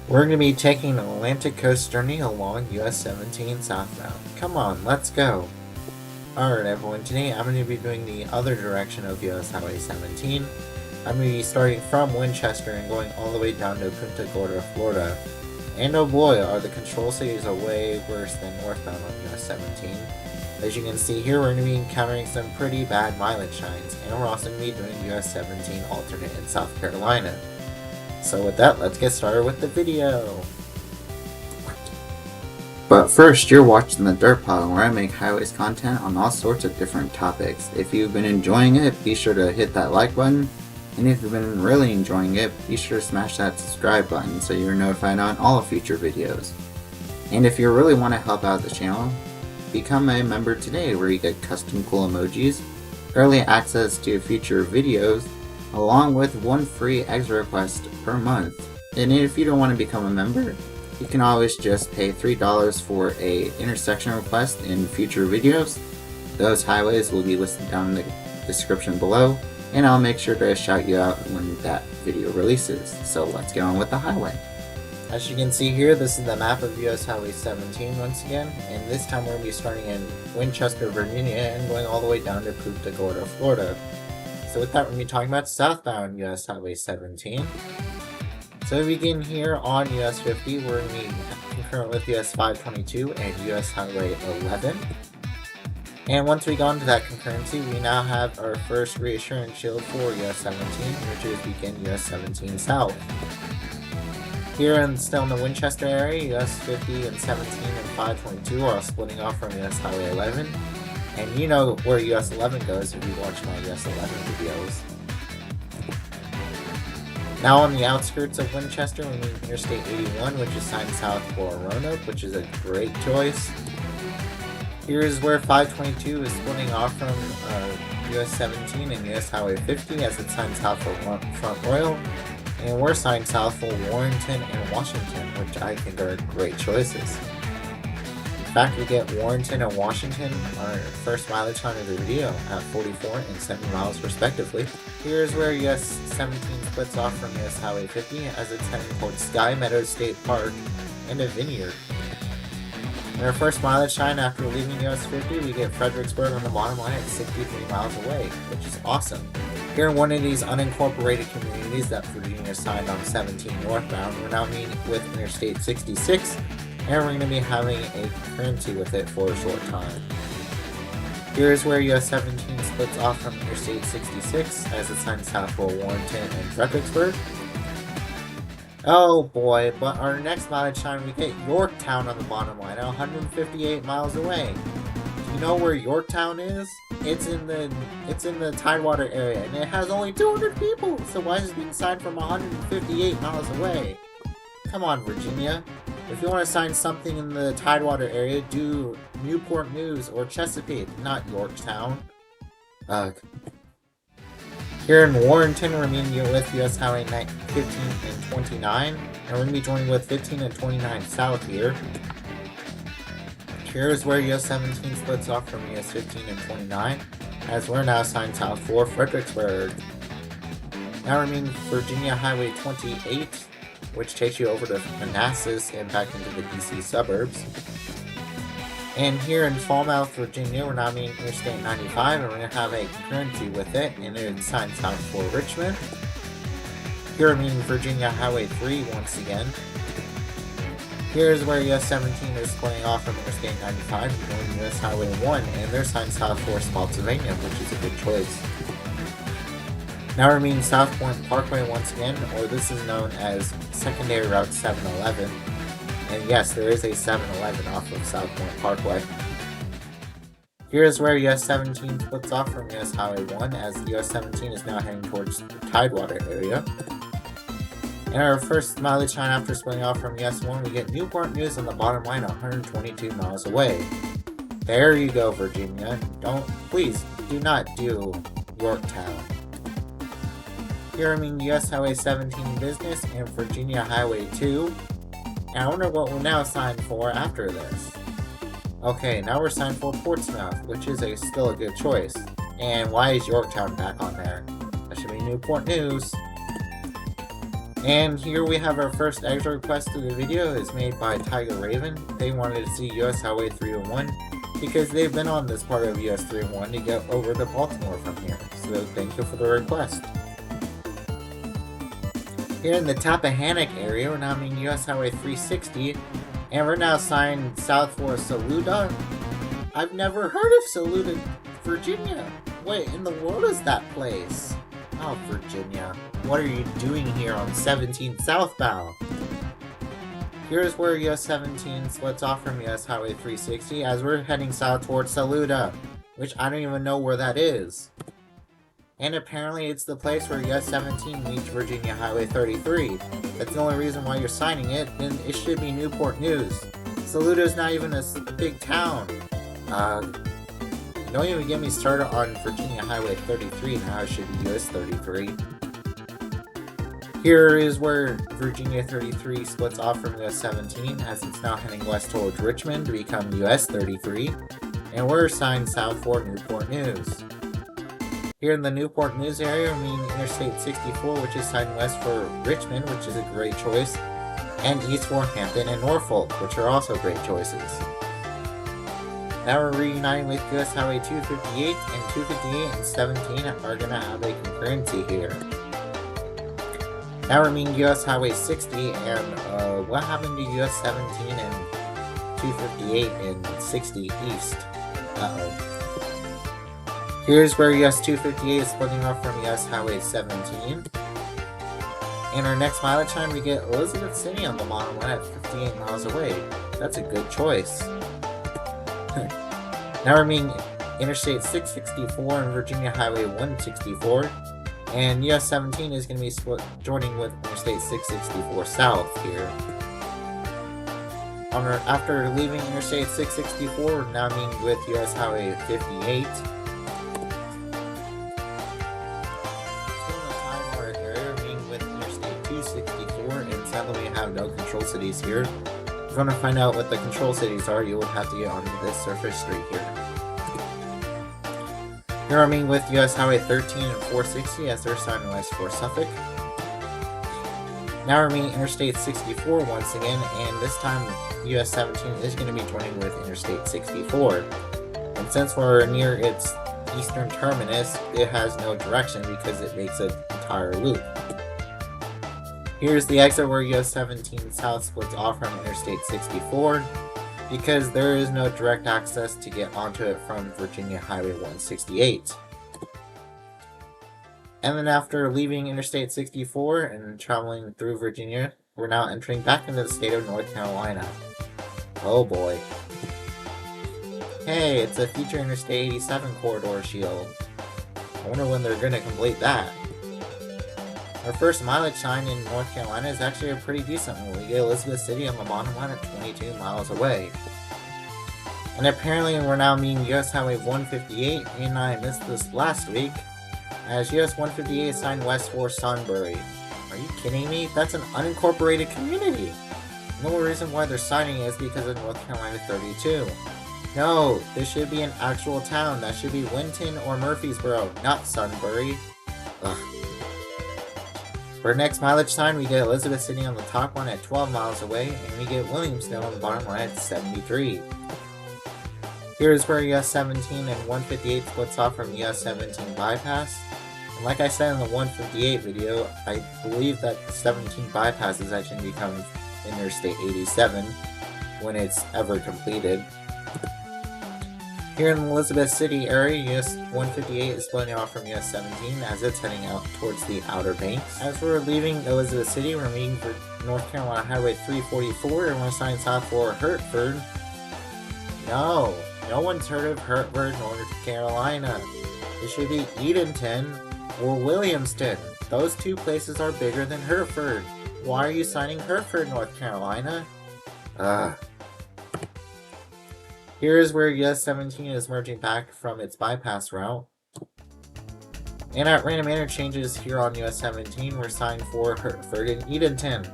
We're going to be taking an Atlantic coast journey along US 17 southbound. Come on, let's go! Alright everyone, today I'm going to be doing the other direction of US Highway 17. I'm going to be starting from Winchester and going all the way down to Punta Gorda, Florida. And oh boy, are the control cities way worse than northbound on US 17. As you can see here, we're going to be encountering some pretty bad mileage signs, and we're also going to be doing US 17 alternate in South Carolina. So with that, let's get started with the video. But first, you're watching the TheDerpHog, where I make highways content on all sorts of different topics. If you've been enjoying it, be sure to hit that like button. And if you've been really enjoying it, be sure to smash that subscribe button so you're notified on all future videos. And if you really want to help out the channel, become a member today, where you get custom cool emojis, early access to future videos, along with one free extra request per month. And if you don't want to become a member, you can always just pay $3 for a intersection request in future videos. Those highways will be listed down in the description below, and I'll make sure to shout you out when that video releases. So let's get on with the highway. As you can see here, this is the map of US Highway 17 once again, and this time we're going to be starting in Winchester, Virginia, and going all the way down to Punta Gorda, Florida. So with that, we're going to be talking about southbound US Highway 17. So we begin here on US 50, we're going to be concurrent with US 522 and US Highway 11. And once we go into that concurrency, we now have our first reassurance shield for US 17, which is begin US 17 south. Here and still in the Winchester area, US 50 and 17 and 522 are all splitting off from US Highway 11. And you know where US 11 goes if you watch my US 11 videos. Now on the outskirts of Winchester, we meet Interstate 81, which is signed south for Roanoke, which is a great choice. Here is where 522 is splitting off from US 17 and US Highway 50, as it's signed south for Front Royal. And we're signed south for Warrenton and Washington, which I think are great choices. In fact, we get Warrenton and Washington, our first mileage sign of the video, at 44 and 70 miles respectively. Here's where US 17 splits off from US Highway 50 as it's heading towards Sky Meadows State Park and a vineyard. In our first mileage sign after leaving US 50, we get Fredericksburg on the bottom line at 63 miles away, which is awesome. Here in one of these unincorporated communities that Virginia signed on 17 northbound, we're now meeting with Interstate 66, and we're going to be having a concurrency with it for a short time. Here is where US 17 splits off from Interstate 66 as it's signed south for Warrenton and Fredericksburg. Oh boy, but our next mileage sign we get Yorktown on the bottom line at 158 miles away. Do you know where Yorktown is? It's in the Tidewater area, and it has only 200 people, so why is it being signed from 158 miles away? Come on, Virginia. If you want to sign something in the Tidewater area, do Newport News or Chesapeake, not Yorktown. Ugh. Here in Warrenton, we're meeting with US Highway 15 and 29, and we're going to be joining with 15 and 29 south here. Here's where US 17 splits off from US 15 and 29, as we're now signed south for Fredericksburg. Now we're meeting Virginia Highway 28, which takes you over to Manassas and back into the DC suburbs. And here in Falmouth, Virginia, we're now meeting Interstate 95, and we're going to have a concurrency with it, and it's signed south for Richmond. Here we're meeting Virginia Highway 3 once again. Here's where US 17 is splitting off from Interstate 95, going US Highway 1, and they're signed south for Spotsylvania, which is a good choice. Now we're meeting South Point Parkway once again, or this is known as Secondary Route 711. And yes, there is a 7-Eleven off of South Point Parkway. Here's where US 17 splits off from US Highway 1, as US 17 is now heading towards the Tidewater area. In our first mileage sign after splitting off from US 1, we get Newport News on the bottom line 122 miles away. There you go, Virginia. Please do not do Yorktown. Here I mean US Highway 17 Business and Virginia Highway 2. And I wonder what we're now signed for after this. Okay, now we're signed for Portsmouth, which is still a good choice. And why is Yorktown back on there? That should be Newport News. And here we have our first extra request of the video. Is made by Tiger Raven. They wanted to see US Highway 301 because they've been on this part of US 301 to get over to Baltimore from here. So thank you for the request. Here in the Tappahannock area, we're now meeting US Highway 360, and we're now signed south for Saluda. I've never heard of Saluda, Virginia. What in the world is that place? Oh, Virginia. What are you doing here on 17 southbound? Here's where US 17 splits off from US Highway 360 as we're heading south towards Saluda, which I don't even know where that is. And apparently it's the place where US 17 meets Virginia Highway 33. That's the only reason why you're signing it, and it should be Newport News. Saluda's not even a big town. Don't even get me started on Virginia Highway 33 and how it should be US 33. Here is where Virginia 33 splits off from US 17 as it's now heading west towards Richmond to become US 33. And we're signed south for Newport News. Here in the Newport News area, we mean Interstate 64, which is signed west for Richmond, which is a great choice, and east for Hampton and Norfolk, which are also great choices. Now we're reuniting with US Highway 258, and 258 and 17 are going to have a concurrency here. Now we're meeting US Highway 60, and what happened to US 17 and 258 and 60 east? Here's where US 258 is splitting off from US Highway 17. In our next mileage time, we get Elizabeth City on the bottom line at 58 miles away. That's a good choice. Now we're meeting Interstate 664 and Virginia Highway 164, and US 17 is going to be joining with Interstate 664 south here. After leaving Interstate 664, we're now meeting with US Highway 58. And sadly we have no control cities here. If you want to find out what the control cities are, you will have to get onto this surface street here. Here I'm meeting with US Highway 13 and 460 as they're signed west for Suffolk. Now we're meeting Interstate 64 once again, and this time US 17 is going to be joining with Interstate 64. And since we're near its eastern terminus, it has no direction because it makes an entire loop. Here's the exit where US 17 south splits off from Interstate 64 because there is no direct access to get onto it from Virginia Highway 168. And then after leaving Interstate 64 and traveling through Virginia, we're now entering back into the state of North Carolina. Oh boy. Hey, it's a future Interstate 87 corridor shield. I wonder when they're gonna complete that. Our first mileage sign in North Carolina is actually a pretty decent one. We get Elizabeth City on the bottom line at 22 miles away. And apparently we're now meeting US Highway 158, and I missed this last week, as US 158 is signed west for Sunbury. Are you kidding me? That's an unincorporated community! The only reason why they're signing it is because of North Carolina 32. No, this should be an actual town. That should be Winton or Murfreesboro, not Sunbury. Ugh. For our next mileage sign, we get Elizabeth City on the top one at 12 miles away, and we get Williamston on the bottom line at 73. Here's where US 17 and 158 splits off from US 17 bypass. And like I said in the 158 video, I believe that the 17 bypass is actually going to become Interstate 87 when it's ever completed. Here in the Elizabeth City area, US 158 is splitting off from US 17 as it's heading out towards the Outer Banks. As we're leaving Elizabeth City, we're meeting for North Carolina Highway 344 and we're signing south for Hertford. No one's heard of Hertford, North Carolina. It should be Edenton or Williamston. Those two places are bigger than Hertford. Why are you signing Hertford, North Carolina? Here's where US 17 is merging back from its bypass route. And at random interchanges here on US 17, we're signed for Hertford and Edenton.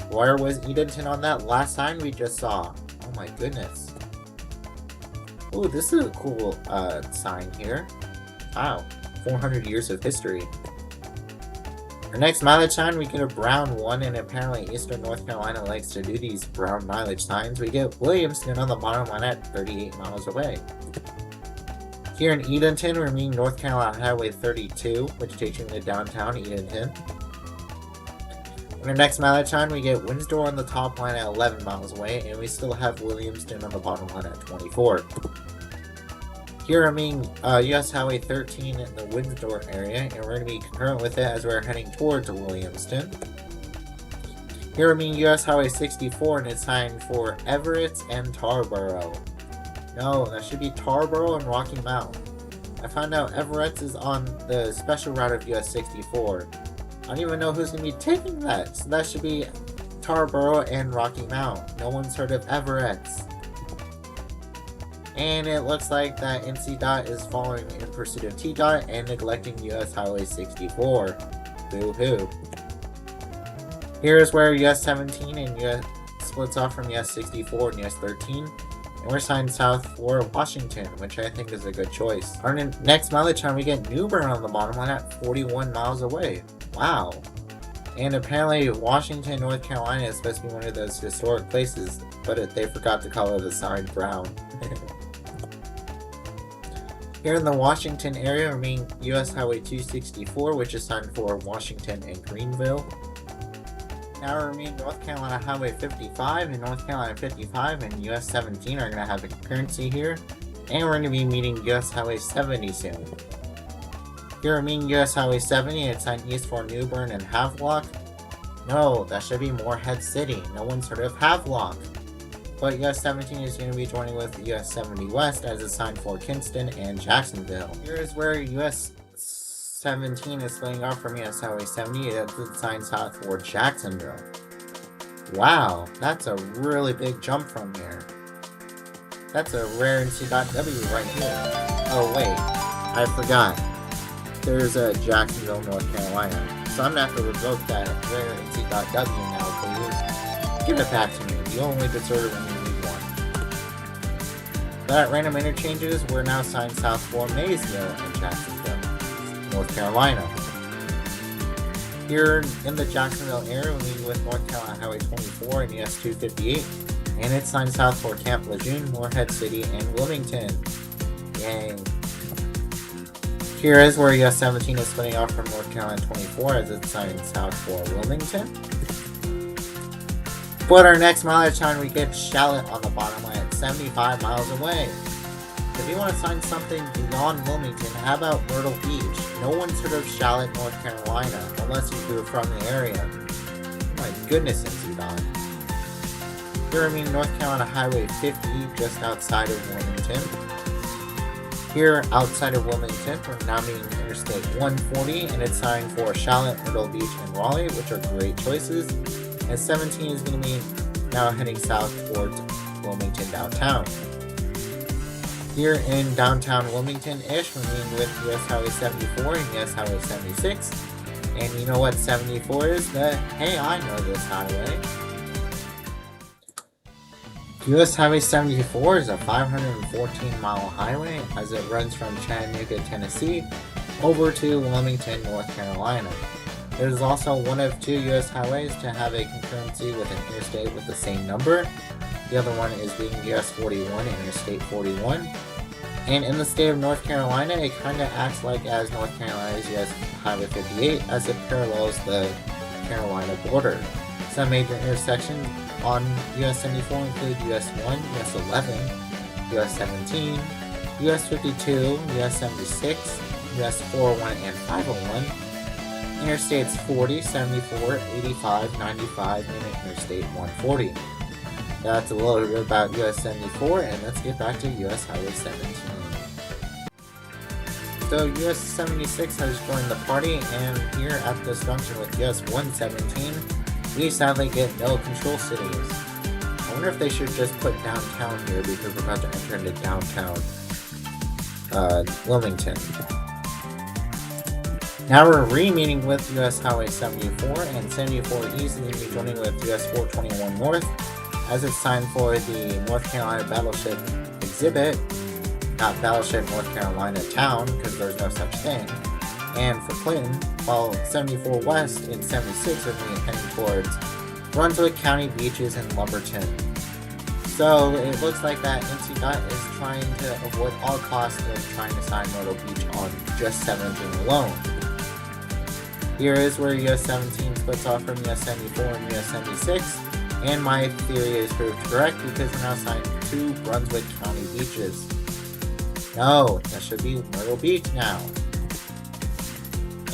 Where was Edenton on that last sign we just saw? Oh my goodness. Oh, this is a cool sign here. Wow, 400 years of history. Our next mileage sign, we get a brown one, and apparently Eastern North Carolina likes to do these brown mileage signs. We get Williamston on the bottom line at 38 miles away. Here in Edenton, we're meeting North Carolina Highway 32, which takes you into downtown Edenton. On our next mileage sign, we get Windsor on the top line at 11 miles away, and we still have Williamston on the bottom line at 24. Here I'm meeting US Highway 13 in the Windsor area, and we're going to be concurrent with it as we're heading towards Williamston. Here I'm meeting US Highway 64, and it's signed for Everett and Tarboro. No, that should be Tarboro and Rocky Mount. I found out Everett is on the special route of US 64. I don't even know who's going to be taking that, so that should be Tarboro and Rocky Mount. No one's heard of Everett. And it looks like that NC DOT is following in pursuit of T DOT and neglecting US Highway 64. Boo-hoo. Here is where US 17 and US splits off from US 64 and US 13. And we're signed south for Washington, which I think is a good choice. Our next mileage time, we get New Bern on the bottom line at 41 miles away. Wow. And apparently Washington, North Carolina is supposed to be one of those historic places, but they forgot to color the sign brown. Here in the Washington area, we're meeting US Highway 264, which is signed for Washington and Greenville. Now we're meeting North Carolina Highway 55 and North Carolina 55 and US 17 are going to have a concurrency here. And we're going to be meeting US Highway 70 soon. Here we're meeting US Highway 70 and it's signed east for New Bern and Havelock. No, that should be Morehead City. No one's heard of Havelock. But US 17 is going to be joining with US 70 West as it's signed for Kinston and Jacksonville. Here is where US 17 is splitting off from US Highway 70 as it's signed south for Jacksonville. Wow, that's a really big jump from here. That's a rare NC.W right here. Oh wait, I forgot. There's a Jacksonville, North Carolina. So I'm going to have to revoke that rare NC.W now, please. Give it back to me. You only deserve it when you need one. But at random interchanges, we're now signed south for Maysville and Jacksonville, North Carolina. Here in the Jacksonville area, we meet with North Carolina Highway 24 and US 258, and it's signed south for Camp Lejeune, Morehead City, and Wilmington. Yay. Here is where US 17 is splitting off from North Carolina 24 as it's signed south for Wilmington. But our next mileage time, we get Charlotte on the bottom line at 75 miles away. If you want to sign something beyond Wilmington, how about Myrtle Beach? No one's heard of Charlotte, North Carolina, unless you're from the area. My goodness, NC DOT. Here I mean North Carolina Highway 50, just outside of Wilmington. Here, outside of Wilmington, we're now meeting Interstate 140, and it's signed for Charlotte, Myrtle Beach, and Raleigh, which are great choices. And 17 is going to be now heading south towards Wilmington downtown. Here in downtown Wilmington-ish, we're meeting with US Highway 74 and US Highway 76. And you know what 74 is? Hey, I know this highway. US Highway 74 is a 514-mile highway as it runs from Chattanooga, Tennessee, over to Wilmington, North Carolina. It is also one of two US highways to have a concurrency with an interstate with the same number. The other one is being US 41 and Interstate 41. And in the state of North Carolina, it kind of acts like as North Carolina's US Highway 58 as it parallels the Carolina border. Some major intersections on US 74 include US 1, US 11, US 17, US 52, US 76, US 401 and 501, Interstates 40, 74, 85, 95, and Interstate 140. That's a little bit about US 74, and let's get back to US Highway 17. So US 76 has joined the party, and here at this junction with US 117, we sadly get no control cities. I wonder if they should just put downtown here because we're about to enter into downtown Wilmington. Now we're re-meeting with US Highway 74, and 74 East is going to be joining with US 421 North, as it's signed for the North Carolina Battleship Exhibit, not Battleship North Carolina Town, because there's no such thing, and for Clinton, while 74 West and 76 are going to be heading towards Brunswick County beaches and Lumberton. So it looks like that NC Dot is trying to avoid all costs of trying to sign Myrtle Beach on just 17 alone. Here is where US 17 splits off from US 74 and US 76, and my theory is proved correct because we're now signed 2 Brunswick County beaches. No, that should be Myrtle Beach now.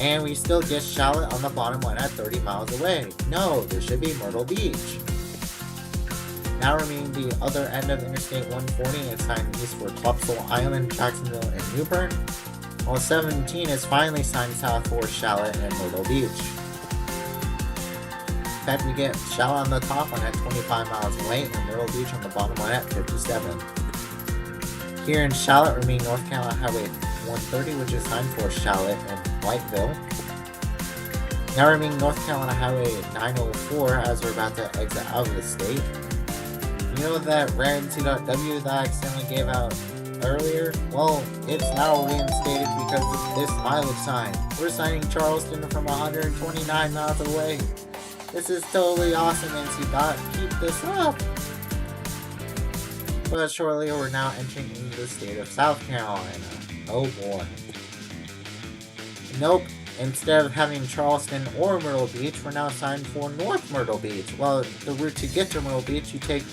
And we still get Charlotte on the bottom line at 30 miles away. No, this should be Myrtle Beach. Now remaining the other end of Interstate 140 is signed east for Topsail Island, Jacksonville, and Newbern, while 17 is finally signed south for Charlotte and Myrtle Beach. In fact, we get Charlotte on the top one at 25 miles away and Myrtle Beach on the bottom one at 57. Here in Charlotte remain North Carolina Highway 130, which is signed for Charlotte and Whiteville. Now remaining North Carolina Highway 904 as we're about to exit out of the state. You know that rare NC.W that I accidentally gave out earlier? Well, it's now reinstated because of this mileage sign. We're signing Charleston from 129 miles away. This is totally awesome, NC. Keep this up! But shortly we're now entering into the state of South Carolina. Oh boy. Nope. Instead of having Charleston or Myrtle Beach, we're now signed for North Myrtle Beach. Well, the route to get to Myrtle Beach, you take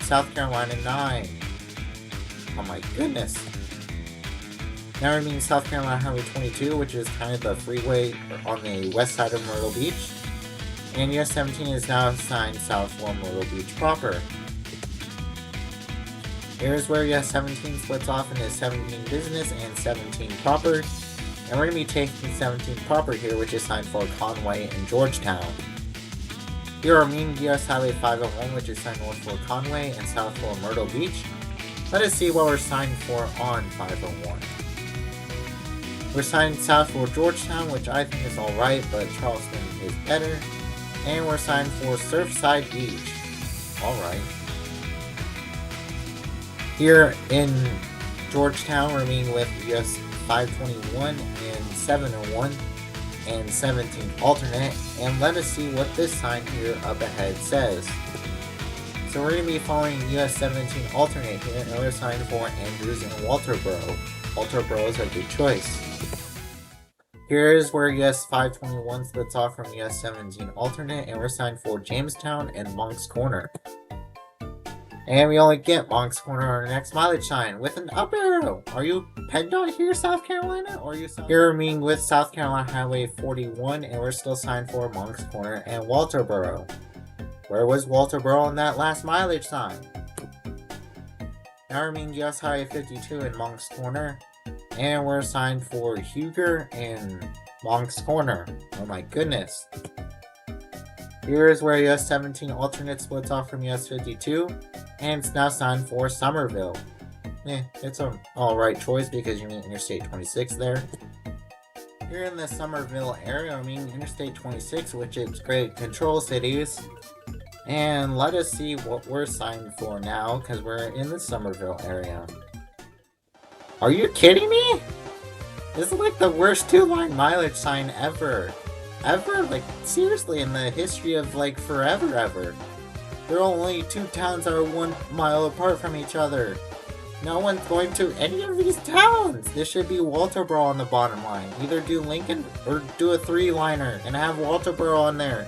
South Carolina 9. Oh my goodness. Now we mean South Carolina Highway 22, which is kind of the freeway on the west side of Myrtle Beach. And US 17 is now signed south for Myrtle Beach proper. Here's where US 17 splits off into 17 business and 17 proper. And we're going to be taking 17 proper here, which is signed for Conway and Georgetown. Here are mean US Highway 501, which is signed north for Conway and south for Myrtle Beach. Let us see what we're signed for on 501. We're signed south for Georgetown, which I think is alright, but Charleston is better. And we're signed for Surfside Beach. Alright. Here in Georgetown, we're meeting with US 521 and 701 and 17 alternate, and let us see what this sign here up ahead says. So we're going to be following US 17 alternate here, and we're signed for Andrews and Walterboro. Walterboro is a good choice. Here is where US 521 splits off from US 17 alternate, and we're signed for Jamestown and Moncks Corner. And we only get Moncks Corner on our next mileage sign with an up arrow. Are you PennDOT here, South Carolina? Or are you here meeting with South Carolina Highway 41, and we're still signed for Moncks Corner and Walterboro. Where was Walterboro on that last mileage sign? Now we're meeting US Highway 52 and Moncks Corner, and we're signed for Huger and Moncks Corner. Oh my goodness. Here is where US 17 alternate splits off from US 52, and it's now signed for Somerville. It's an alright choice because you meet Interstate 26 there. Here in the Somerville area, I mean Interstate 26, which is great control cities. And let us see what we're signed for now, because we're in the Somerville area. Are you kidding me? This is like the worst 2-line mileage sign ever. Ever? Like, seriously, in the history of, like, forever ever. There are only 2 towns that are 1 mile apart from each other. No one's going to any of these towns! This should be Walterboro on the bottom line. Either do Lincoln or do a 3-liner and have Walterboro on there.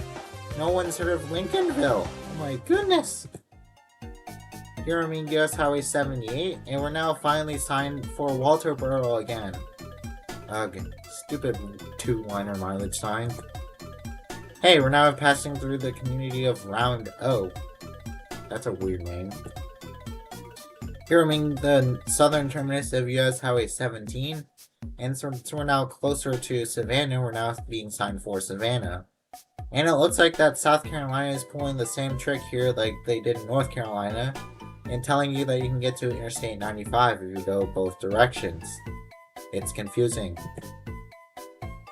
No one's heard of Lincolnville. Oh my goodness. Here I mean US Highway 78, and we're now finally signed for Walterboro again. Okay, stupid 2-liner mileage sign. Hey, we're now passing through the community of Round O. That's a weird name. Here I mean the southern terminus of US Highway 17, and so we're now closer to Savannah. We're now being signed for Savannah. And it looks like that South Carolina is pulling the same trick here like they did in North Carolina, and telling you that you can get to Interstate 95 if you go both directions. It's confusing.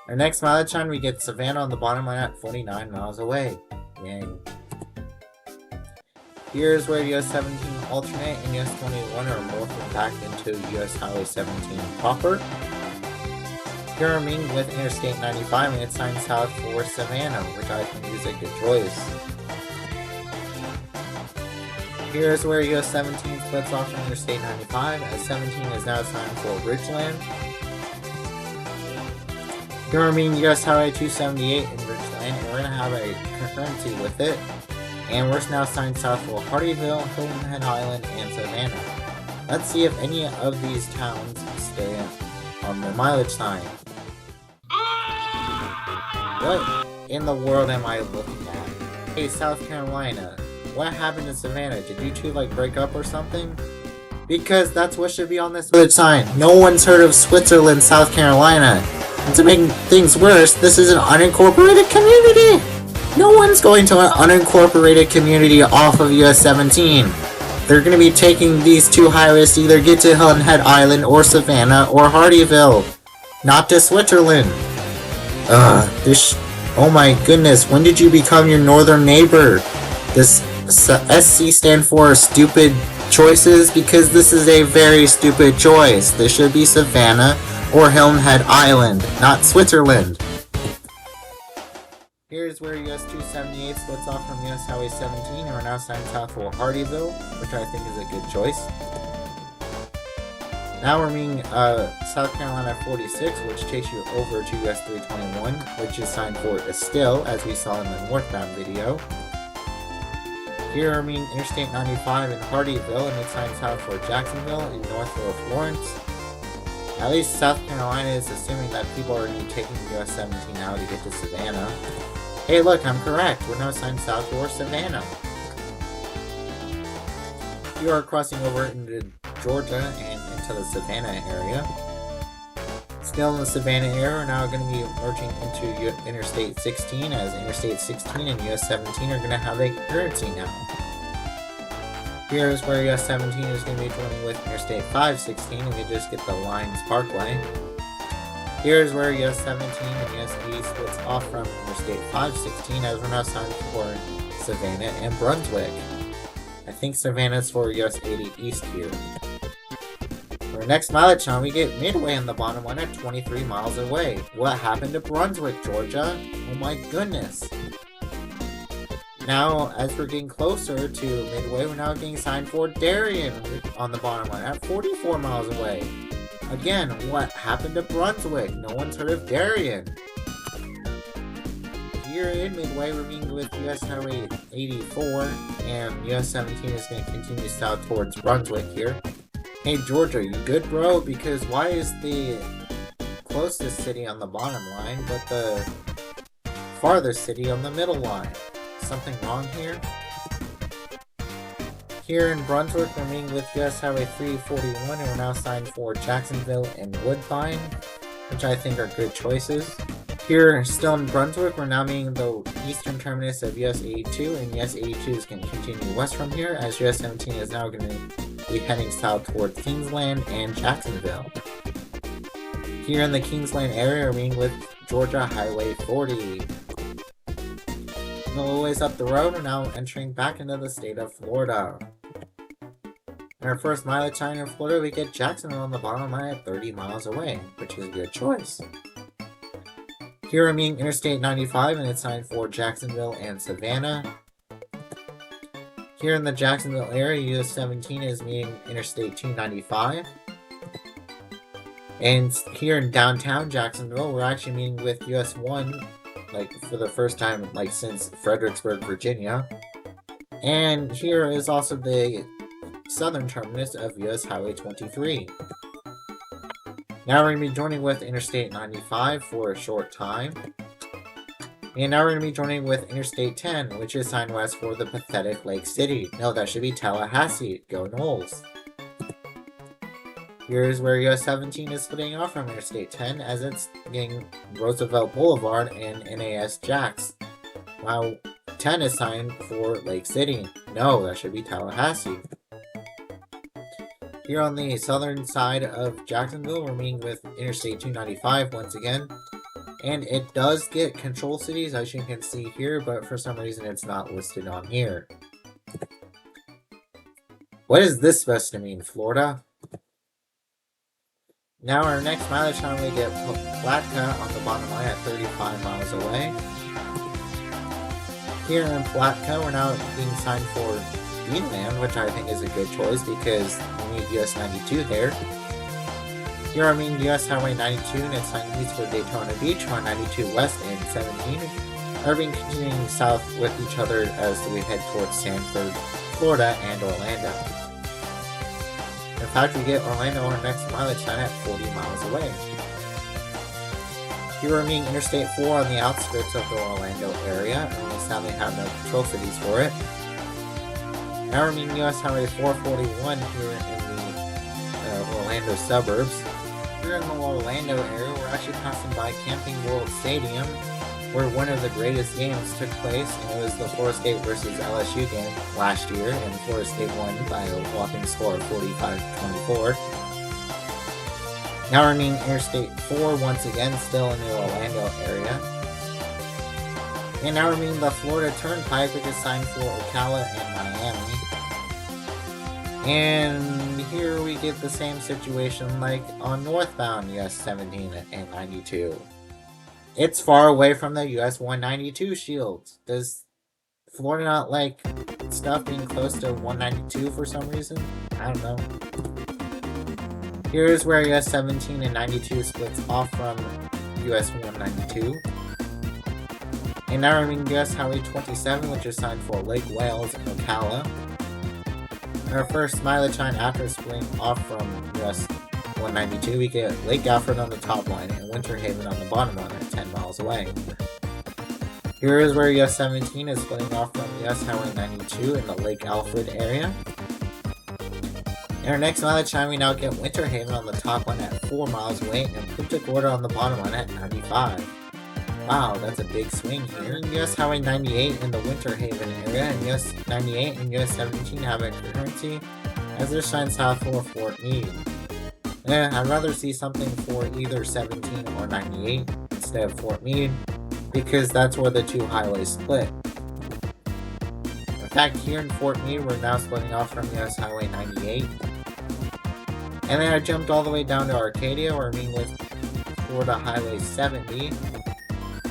Our next mileage sign, we get Savannah on the bottom line at 49 miles away. Yay. Here's where US 17 alternate and US 21 are morphing back into US Highway 17 proper. Here I'm meeting with Interstate 95 and it's signed south for Savannah, which I think is a good choice. Here's where US 17 splits off from Interstate 95, as 17 is now signed for Richland. Here we're meeting US Highway 278 in Richland, and we're going to have a concurrency with it. And we're now signed south for Hardeeville, Hilton Head Island, and Savannah. Let's see if any of these towns stay on their mileage sign. What in the world am I looking at? Hey, South Carolina. What happened to Savannah? Did you two break up or something? Because that's what should be on this mileage sign. No one's heard of Switzerland, South Carolina. And to make things worse, this is an unincorporated community. No one's going to an unincorporated community off of US 17. They're going to be taking these two highways to either get to Hilton Head Island or Savannah or Hardeeville. Not to Switzerland. Oh my goodness, when did you become your northern neighbor? This SC stand for stupid choices, because this is a very stupid choice. This should be Savannah or Hilton Head Island, not Switzerland. Here's where US 278 splits off from US Highway 17 and we're now signed south for Hardeeville, which I think is a good choice. Now we're meeting South Carolina 46, which takes you over to US 321, which is signed for Estill, as we saw in the northbound video. Here we're meeting Interstate 95 in Hardeeville, and it's signed south for Jacksonville in North Florence. At least South Carolina is assuming that people are going to be taking US 17 now to get to Savannah. Hey look, I'm correct. We're now signed south for Savannah. You are crossing over into Georgia and into the Savannah area. Still in the Savannah area, we're now going to be merging into Interstate 16, as Interstate 16 and US 17 are going to have a concurrency now. Here is where US 17 is going to be joining with Interstate 516, and we just get the Lions Parkway. Here is where US 17 and US 80 splits off from Interstate 516, as we're now signed for Savannah and Brunswick. I think Savannah's for US 80 East here. For our next mileage time, we get Midway on the bottom line at 23 miles away. What happened to Brunswick, Georgia? Oh my goodness. Now, as we're getting closer to Midway, we're now getting signed for Darien on the bottom line at 44 miles away. Again, what happened to Brunswick? No one's heard of Darien. Here in Midway, we're meeting with US Highway 84, and US 17 is going to continue south towards Brunswick here. Hey Georgia, you good, bro? Because why is the closest city on the bottom line, but the farthest city on the middle line? Something wrong here? Here in Brunswick, we're meeting with US Highway 341, and we're now signed for Jacksonville and Woodbine, which I think are good choices. Here, still in Brunswick, we're now meeting the eastern terminus of US 82, and US 82 is going to continue west from here, as US 17 is now going to be heading south towards Kingsland and Jacksonville. Here in the Kingsland area, we're meeting with Georgia Highway 40. A little ways up the road, we're now entering back into the state of Florida. In our first mileage sign in Florida, we get Jacksonville on the bottom line at 30 miles away, which is a good choice. Here we're meeting Interstate 95, and it's signed for Jacksonville and Savannah. Here in the Jacksonville area, US 17 is meeting Interstate 295. And here in downtown Jacksonville, we're actually meeting with US 1, for the first time, since Fredericksburg, Virginia. And here is also the southern terminus of US Highway 23. Now we're going to be joining with Interstate 95 for a short time. And now we're going to be joining with Interstate 10, which is signed west for the pathetic Lake City. No, that should be Tallahassee. Go Knowles. Here's where US 17 is splitting off from Interstate 10, as it's getting Roosevelt Boulevard and NAS Jax. While 10 is signed for Lake City. No, that should be Tallahassee. Here on the southern side of Jacksonville, we're meeting with Interstate 295 once again. And it does get control cities, as you can see here, but for some reason it's not listed on here. What is this supposed to mean, Florida? Now our next mileage time we get Palatka on the bottom line at 35 miles away. Here in Palatka, we're now being signed for Greenland, which I think is a good choice because we need US 92 there. Here I mean US Highway 92 and its signed east for Daytona Beach on 92 West and 17 are being continuing south with each other as we head towards Sanford, Florida and Orlando. In fact, we get Orlando our next mileage time at 40 miles away. Here we're meeting Interstate 4 on the outskirts of the Orlando area, and we sadly have no control cities for it. Now we're meeting US Highway 441 here in the Orlando suburbs. Here in the Orlando area, we're actually passing by Camping World Stadium, where one of the greatest games took place, and it was the Florida State versus LSU game last year, and Florida State won by a whopping score of 45-24. Now we're meeting Interstate 4 once again, still in the Orlando area. And now we're meeting the Florida Turnpike, which is signed for Ocala and Miami. And here we get the same situation like on northbound US 17 and 92. It's far away from the US 192 shields. Does Florida not like stuff being close to 192 for some reason? I don't know. Here's where US 17 and 92 splits off from US 192. And now we're in US Highway 27, which is signed for Lake Wales and Ocala. Our first mileage time after splitting off from US 192, we get Lake Alfred on the top line and Winter Haven on the bottom line at 10 miles away. Here is where US 17 is splitting off from US Highway 92 in the Lake Alfred area. In our next mileage time, we now get Winter Haven on the top line at 4 miles away and Punta Gorda on the bottom line at 95. Wow, that's a big swing here. US Highway 98 in the Winter Haven area, and US 98 and US 17 have a concurrency as they're signed south for Fort Meade. I'd rather see something for either 17 or 98 instead of Fort Meade, because that's where the two highways split. In fact, here in Fort Meade, we're now splitting off from US Highway 98. And then I jumped all the way down to Arcadia, where we're meeting with Florida Highway 70.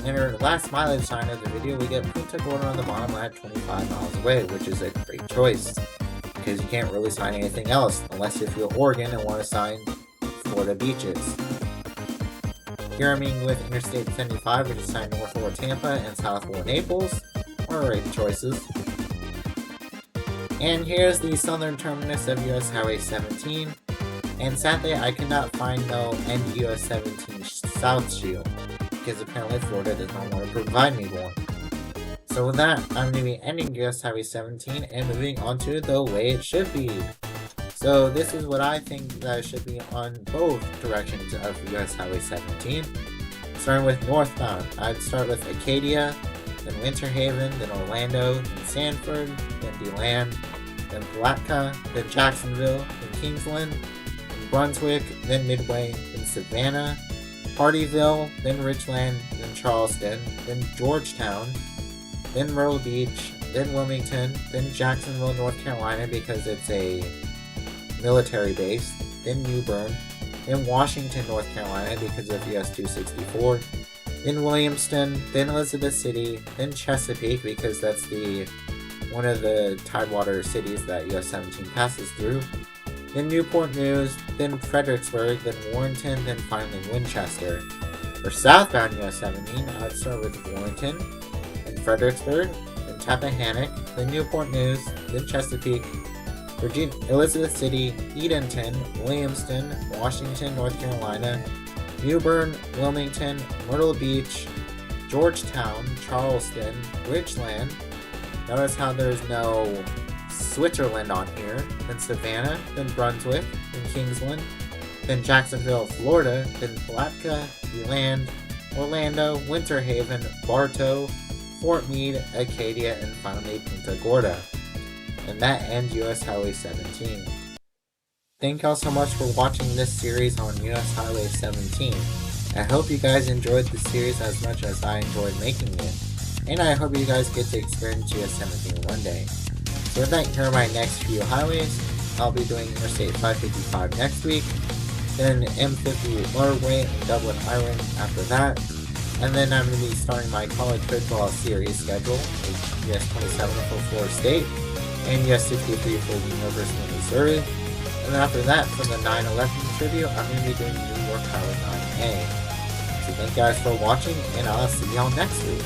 In our last mileage sign of the video, we get Punta Gorda on the bottom line at 25 miles away, which is a great choice, because you can't really sign anything else, unless you feel Oregon and want to sign Florida beaches. Here I'm meeting with Interstate 75, which is signed north for Tampa and south for Naples, or great choices. And here's the southern terminus of US Highway 17, and sadly I could not find no end US 17 South Shield, because apparently Florida does not want to provide me one. So with that, I'm going to be ending US Highway 17 and moving on to the way it should be. So this is what I think that it should be on both directions of US Highway 17. Starting with northbound, I'd start with Acadia, then Winter Haven, then Orlando, then Sanford, then DeLand, then Palatka, then Jacksonville, then Kingsland, then Brunswick, then Midway, then Savannah, Hardyville, then Richland, then Charleston, then Georgetown, then Myrtle Beach, then Wilmington, then Jacksonville, North Carolina because it's a military base, then New Bern, then Washington, North Carolina because of US 264, then Williamston, then Elizabeth City, then Chesapeake because that's one of the Tidewater cities that US 17 passes through, then Newport News, then Fredericksburg, then Warrenton, then finally Winchester. For southbound US 17, I'd start with Warrenton, then Fredericksburg, then Tappahannock, then Newport News, then Chesapeake, Virginia, Elizabeth City, Edenton, Williamston, Washington, North Carolina, New Bern, Wilmington, Myrtle Beach, Georgetown, Charleston, Richland. Notice how there's no Switzerland on here, then Savannah, then Brunswick, then Kingsland, then Jacksonville, Florida, then Palatka, DeLand, Orlando, Winter Haven, Bartow, Fort Meade, Acadia, and finally Punta Gorda. And that ends US Highway 17. Thank y'all so much for watching this series on US Highway 17. I hope you guys enjoyed the series as much as I enjoyed making it. And I hope you guys get to experience US 17 one day. So with that, here are my next few highways. I'll be doing Interstate 555 next week. then M50 lower weight and Dublin Iron after that. And then I'm going to be starting my college football series schedule with US 27 for Florida State and US 63 for the University of Missouri. And then after that, for the 9/11 trivia, I'm going to be doing New York Power 9A. So thank you guys for watching, and I'll see y'all next week.